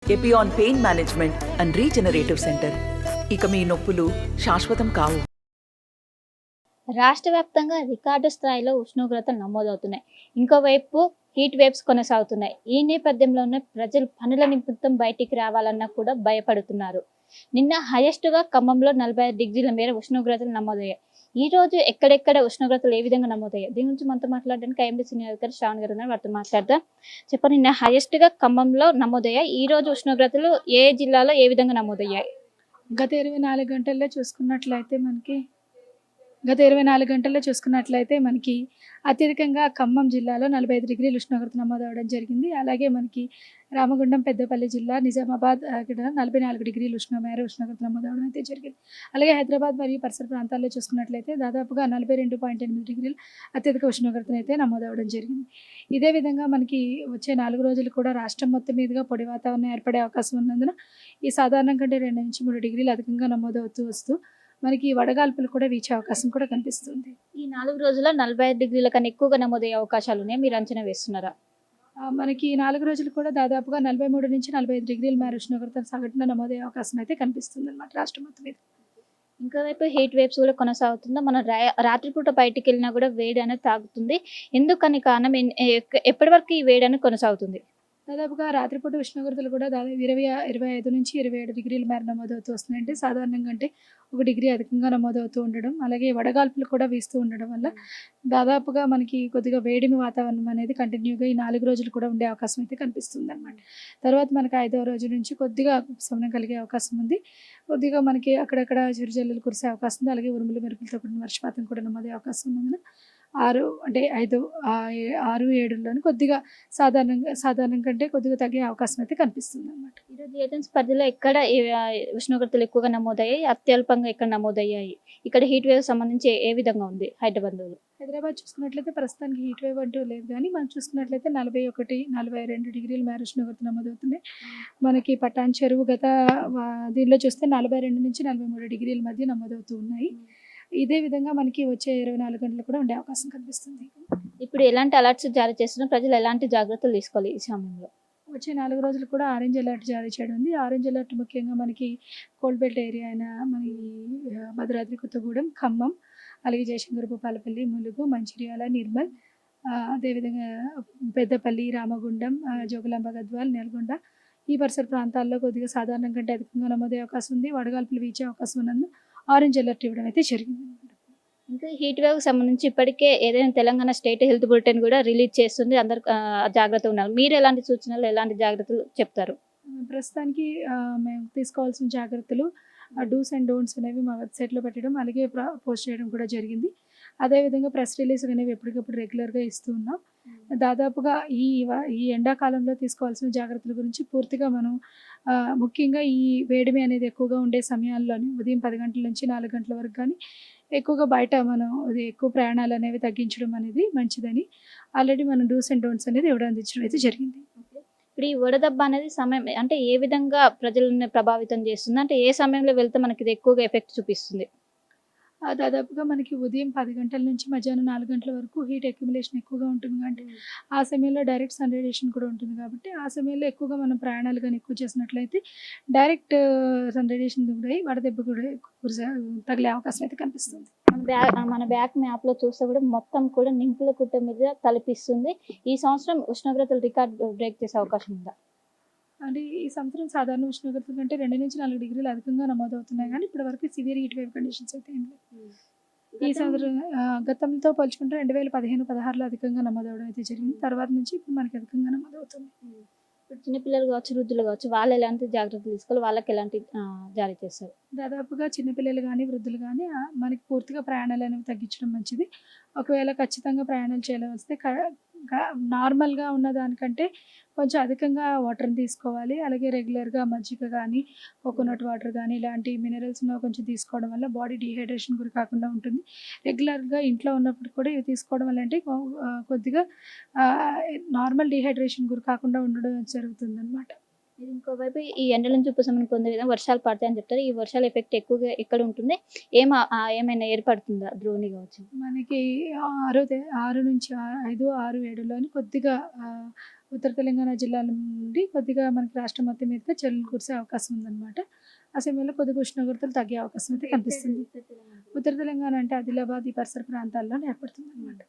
Epione pain management and regenerative centre. ఇక మీ నొప్పులు శాశ్వతం కావు. రాష్ట్ర వ్యాప్తంగా రికార్డు స్థాయిలో ఉష్ణోగ్రతలు నమోదవుతున్నాయి. ఇంకోవైపు హీట్ వేవ్స్ కొనసాగుతున్నాయి. ఈ నేపథ్యంలోనే ప్రజలు పనుల నిమిత్తం బయటికి రావాలన్నా కూడా భయపడుతున్నారు. నిన్న హైయెస్ట్గా ఖమ్మంలో 45 డిగ్రీల మేర ఉష్ణోగ్రతలు నమోదయ్యాయి. ఈ రోజు ఎక్కడెక్కడ ఉష్ణోగ్రతలు ఏ విధంగా నమోదయ్యాయి, దీని గురించి మనతో మాట్లాడడానికి ఐఎండీ సీనియర్ అధికారి శ్రావణ్ గారు ఉన్నారు. వారితో మాట్లాడదాం. చెప్పండి, నిన్న హైయెస్ట్గా ఖమ్మంలో నమోదయ్యాయి. ఈ రోజు ఉష్ణోగ్రతలు ఏ జిల్లాలో ఏ విధంగా నమోదయ్యాయి? గత 24 గంటల్లో చూసుకున్నట్లయితే మనకి అత్యధికంగా ఖమ్మం జిల్లాలో 45 డిగ్రీల ఉష్ణోగ్రత నమోదవడం జరిగింది. అలాగే మనకి రామగుండం, పెద్దపల్లి జిల్లా, నిజామాబాద్ అక్కడ 44 డిగ్రీల ఉష్ణోగ్రత నమోదవడం అయితే జరిగింది. అలాగే హైదరాబాద్ మరియు పరిసర ప్రాంతాల్లో చూసుకున్నట్లయితే దాదాపుగా 42.8 డిగ్రీల అత్యధిక ఉష్ణోగ్రతను అయితే నమోదవడం జరిగింది. ఇదే విధంగా మనకి వచ్చే 4 రోజులు కూడా రాష్ట్రం మొత్తం మీదుగా పొడి వాతావరణం ఏర్పడే అవకాశం ఉన్నందున ఈ సాధారణం కంటే 2 నుంచి 3 డిగ్రీలు అధికంగా నమోదవుతూ వస్తూ మనకి వడగాల్పులు కూడా వీచే అవకాశం కూడా కనిపిస్తుంది. ఈ 4 రోజుల్లో 45 డిగ్రీల కన్నా ఎక్కువగా నమోదయ్యే అవకాశాలు ఉన్నాయి, మీరు అంచనా వేస్తున్నారా? మనకి 4 రోజులు కూడా దాదాపుగా 43 నుంచి 45 డిగ్రీల మేర ఉష్ణోగ్రత సగటున నమోదయ్యే అవకాశం అయితే కనిపిస్తుంది అన్నమాట రాష్ట్రం మొత్తం మీద. ఇంకోవైపు హీట్ వేవ్స్ కూడా కొనసాగుతుందా? మనం రాత్రిపూట బయటికి వెళ్ళినా కూడా వేడి అనేది తాగుతుంది. ఎందుకని కారణం? ఎప్పటి వరకు ఈ వేడి అనేది కొనసాగుతుంది? దాదాపుగా రాత్రిపూట ఉష్ణోగ్రతలు కూడా దాదాపు 25 నుంచి 27 డిగ్రీల మేర నమోదవుతూ వస్తున్నాయి. అంటే సాధారణంగా అంటే 1 డిగ్రీ అధికంగా నమోదవుతూ ఉండడం, అలాగే వడగాల్పులు కూడా వీస్తూ ఉండడం వల్ల దాదాపుగా మనకి కొద్దిగా వేడిమి వాతావరణం అనేది కంటిన్యూగా ఈ 4 రోజులు కూడా ఉండే అవకాశం అయితే కనిపిస్తుంది అనమాట. తర్వాత మనకి 5వ రోజు నుంచి కొద్దిగా ఉపశమనం కలిగే అవకాశం ఉంది. కొద్దిగా మనకి అక్కడక్కడ చిరుజల్లులు కురిసే అవకాశం ఉంది. అలాగే ఉరుములు మెరుపులతో కూడిన వర్షపాతం కూడా నమోదే అవకాశం ఉన్నందున 6 అంటే 5 6, 7లోని కొద్దిగా సాధారణం కంటే కొద్దిగా తగ్గే అవకాశం అయితే కనిపిస్తుంది అనమాట. ఈరోజు ఏజెన్సీ పరిధిలో ఎక్కడ ఉష్ణోగ్రతలు ఎక్కువగా నమోదయ్యాయి, అత్యల్పంగా ఎక్కడ నమోదయ్యాయి? ఇక్కడ హీట్ వేవ్ సంబంధించి ఏ విధంగా ఉంది హైదరాబాద్లో? హైదరాబాద్ చూసుకున్నట్లయితే ప్రస్తుతానికి హీట్ వేవ్ అంటూ లేదు, కానీ మనం చూసుకున్నట్లయితే 41, 42 డిగ్రీల మేర ఉష్ణోగ్రత నమోదవుతున్నాయి. మనకి పటాన్ చెరువు గత దీనిలో చూస్తే 42 నుంచి 43 డిగ్రీల మధ్య నమోదవుతూ ఉన్నాయి. ఇదే విధంగా మనకి వచ్చే 24 గంటలు కూడా ఉండే అవకాశం కనిపిస్తుంది. ఇప్పుడు ఎలాంటి అలర్ట్స్ జారీ చేస్తున్నారు? ప్రజలు ఎలాంటి జాగ్రత్తలు తీసుకోవాలి ఈ సమయంలో? వచ్చే 4 రోజులు కూడా ఆరెంజ్ అలర్ట్ జారీ చేయడం ఉంది. ఆరెంజ్ అలర్ట్ ముఖ్యంగా మనకి కోల్డ్ బెల్ట్ ఏరియా అయిన మనకి భద్రాద్రి కొత్తగూడెం, ఖమ్మం, అలాగే జయశంకర్, భూపాలపల్లి, ములుగు, మంచిర్యాల, నిర్మల్, అదేవిధంగా పెద్దపల్లి, రామగుండం, జోగులాంబ, గద్వాల్, నల్గొండ ఈ పరిసర ప్రాంతాల్లో కొద్దిగా సాధారణం కంటే అధికంగా నమోదయ్యే అవకాశం ఉంది. వడగాల్పులు వీచే అవకాశం ఉన్నందున ఆరెంజ్ అలర్ట్ ఇవ్వడం అయితే జరిగింది. ఇంకా హీట్ వేవ్ సంబంధించి ఇప్పటికే ఏదైనా తెలంగాణ స్టేట్ హెల్త్ బులెటిన్ కూడా రిలీజ్ చేస్తుంది. అందరు జాగ్రత్త ఉన్నారు. మీరు ఎలాంటి సూచనలు, ఎలాంటి జాగ్రత్తలు చెప్తారు? ప్రస్తుతానికి మేము తీసుకోవాల్సిన జాగ్రత్తలు, డూస్ అండ్ డోంట్స్ అనేవి మా వెబ్సైట్లో పెట్టడం, అలాగే పోస్ట్ చేయడం కూడా జరిగింది. అదేవిధంగా ప్రెస్ రిలీజ్ అనేవి ఎప్పటికప్పుడు రెగ్యులర్గా ఇస్తూ ఉన్నాం. దాదాపుగా ఈ ఎండాకాలంలో తీసుకోవాల్సిన జాగ్రత్తల గురించి పూర్తిగా మనం ముఖ్యంగా ఈ వేడిమి అనేది ఎక్కువగా ఉండే సమయాల్లోని ఉదయం 10 గంటల నుంచి 4 గంటల వరకు కానీ ఎక్కువగా బయట మనం అది ఎక్కువ ప్రయాణాలు అనేవి తగ్గించడం అనేది మంచిదని ఆల్రెడీ మనం డూస్ అండ్ డోంట్స్ అనేది ఇవ్వడం అందించడం అయితే జరిగింది. ఇప్పుడు ఈ వడదెబ్బ అనేది సమయం అంటే ఏ విధంగా ప్రజలను ప్రభావితం చేస్తుంది? అంటే ఏ సమయంలో వెళ్తే మనకి ఇది ఎక్కువగా ఎఫెక్ట్ చూపిస్తుంది? దాదాపుగా మనకి ఉదయం 10 గంటల నుంచి మధ్యాహ్నం 4 గంటల వరకు హీట్ అక్యుములేషన్ ఎక్కువగా ఉంటుంది. అంటే ఆ సమయంలో డైరెక్ట్ సన్ రేడియేషన్ కూడా ఉంటుంది కాబట్టి ఆ సమయంలో ఎక్కువగా మనం ప్రయాణాలు కానీ ఎక్కువ చేసినట్లయితే డైరెక్ట్ సన్ రేడియేషన్ కూడా వడదెబ్బ కూడా తగిలే అవకాశం అయితే కనిపిస్తుంది. మన బ్యాక్ మ్యాప్లో చూస్తే కూడా మొత్తం కూడా నింపుల కుట్ట మీద తలపిస్తుంది. ఈ సంవత్సరం ఉష్ణోగ్రతలు రికార్డ్ బ్రేక్ చేసే అవకాశం ఉందా? అంటే ఈ సంవత్సరం సాధారణ ఉష్ణోగ్రతల కంటే 2 నుంచి 4 డిగ్రీలు అధికంగా నమోదవుతున్నాయి, కానీ ఇప్పటి వరకు సివియర్ హీట్ వేవ్ కండిషన్స్ అయితే ఏం లేవు. ఈ సంవత్సరం గతంతో పోల్చుకుంటే 2015-16లో అధికంగా నమోదవడం అయితే జరిగింది. తర్వాత నుంచి ఇప్పుడు మనకి అధికంగా నమోదవుతుంది. ఇప్పుడు చిన్నపిల్లలు కావచ్చు, వృద్ధులు కావచ్చు, వాళ్ళు ఎలాంటి జాగ్రత్తలు తీసుకోవాలి, వాళ్ళకి ఎలాంటి జారీ చేస్తారు? దాదాపుగా చిన్నపిల్లలు కానీ వృద్ధులు కానీ మనకి పూర్తిగా ప్రయాణాలు అనేవి తగ్గించడం మంచిది. ఒకవేళ ఖచ్చితంగా ప్రయాణాలు చేయాల్సి వస్తే నార్మల్గా ఉన్న దానికంటే కొంచెం అధికంగా వాటర్ని తీసుకోవాలి. అలాగే రెగ్యులర్గా మజ్జిగ కానీ, కోకోనట్ వాటర్ కానీ ఇలాంటి మినరల్స్ కొంచెం తీసుకోవడం వల్ల బాడీ డీహైడ్రేషన్ గురి కాకుండా ఉంటుంది. రెగ్యులర్గా ఇంట్లో ఉన్నప్పుడు కూడా ఇవి తీసుకోవడం వల్ల అంటే కొద్దిగా నార్మల్ డీహైడ్రేషన్ గురి కాకుండా ఉండడం జరుగుతుంది అనమాట. ఇంకోవైపు ఈ ఎండల నుంచి ఉపశమనం పొందే విధంగా వర్షాలు పడతాయని చెప్తారు. ఈ వర్షాల ఎఫెక్ట్ ఎక్కువగా ఎక్కడ ఉంటుంది? ఏమైనా ఏర్పడుతుందా ద్రోణి కావచ్చు? మనకి 6 నుంచి 5, 6, 7లోని కొద్దిగా ఉత్తర తెలంగాణ జిల్లాల నుండి కొద్దిగా మనకి రాష్ట్రం మొత్తం మీదుగా జల్లులు కురిసే అవకాశం ఉందన్నమాట. ఆ సమయంలో కొద్దిగా ఉష్ణోగ్రతలు తగ్గే అవకాశం అయితే కనిపిస్తుంది. ఉత్తర తెలంగాణ అంటే ఆదిలాబాద్ ఈ పరిసర ప్రాంతాల్లో ఏర్పడుతుంది అనమాట.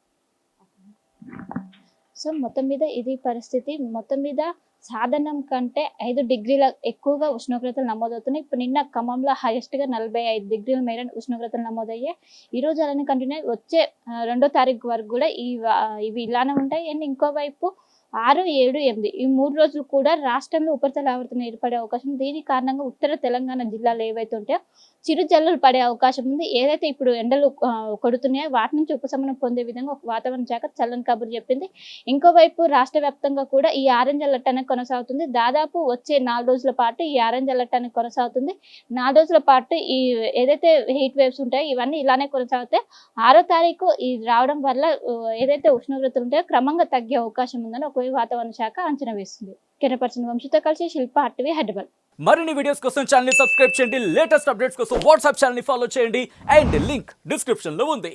సో మొత్తం మీద ఇది పరిస్థితి. మొత్తం మీద సాధారణం కంటే 5 డిగ్రీల ఎక్కువగా ఉష్ణోగ్రతలు నమోదవుతున్నాయి. ఇప్పుడు నిన్న ఖమ్మంలో హైయెస్ట్గా 45 డిగ్రీల మేర ఉష్ణోగ్రతలు నమోదయ్యాయి. ఈరోజు అలానే కంటిన్యూ వచ్చే 2వ తారీఖు వరకు కూడా ఇవి ఇలానే ఉంటాయి. అండ్ ఇంకోవైపు 6, 7, 8 ఈ 3 రోజులు కూడా రాష్ట్రంలో ఉపరితల ఆవర్తనం ఏర్పడే అవకాశం. దీని కారణంగా ఉత్తర తెలంగాణ జిల్లాలు ఏవైతే ఉంటాయో చిరు జల్లులు పడే అవకాశం ఉంది. ఏదైతే ఇప్పుడు ఎండలు కొడుతున్నాయో వాటి నుంచి ఉపశమనం పొందే విధంగా ఒక వాతావరణ శాఖ చల్లని కబురు చెప్పింది. ఇంకోవైపు రాష్ట్ర వ్యాప్తంగా కూడా ఈ ఆరెంజ్ అలర్ట్ అనేది కొనసాగుతుంది. దాదాపు వచ్చే 4 రోజుల పాటు ఈ ఆరెంజ్ అలర్ట్ అనేది కొనసాగుతుంది. 4 రోజుల పాటు ఈ ఏదైతే హీట్ వేవ్స్ ఉంటాయో ఇవన్నీ ఇలానే కొనసాగుతాయి. 6వ తారీఖు ఇది రావడం వల్ల ఏదైతే ఉష్ణోగ్రతలు ఉంటాయో క్రమంగా తగ్గే అవకాశం ఉందని ఒక వాతావరణ శాఖ అంచనా వేస్తుంది. కెమెరా పర్సన్ వంశీతో కలిసి శిల్ప, RTV, హైదరాబాద్. మరిన్ని వీడియోస్ కోసం ఛానల్ ని సబ్స్క్రైబ్ చేయండి. లేటెస్ట్ అప్డేట్స్ కోసం వాట్సాప్ ఛానల్ ని ఫాలో చేయండి. అండ్ లింక్ డిస్క్రిప్షన్ లో ఉంది.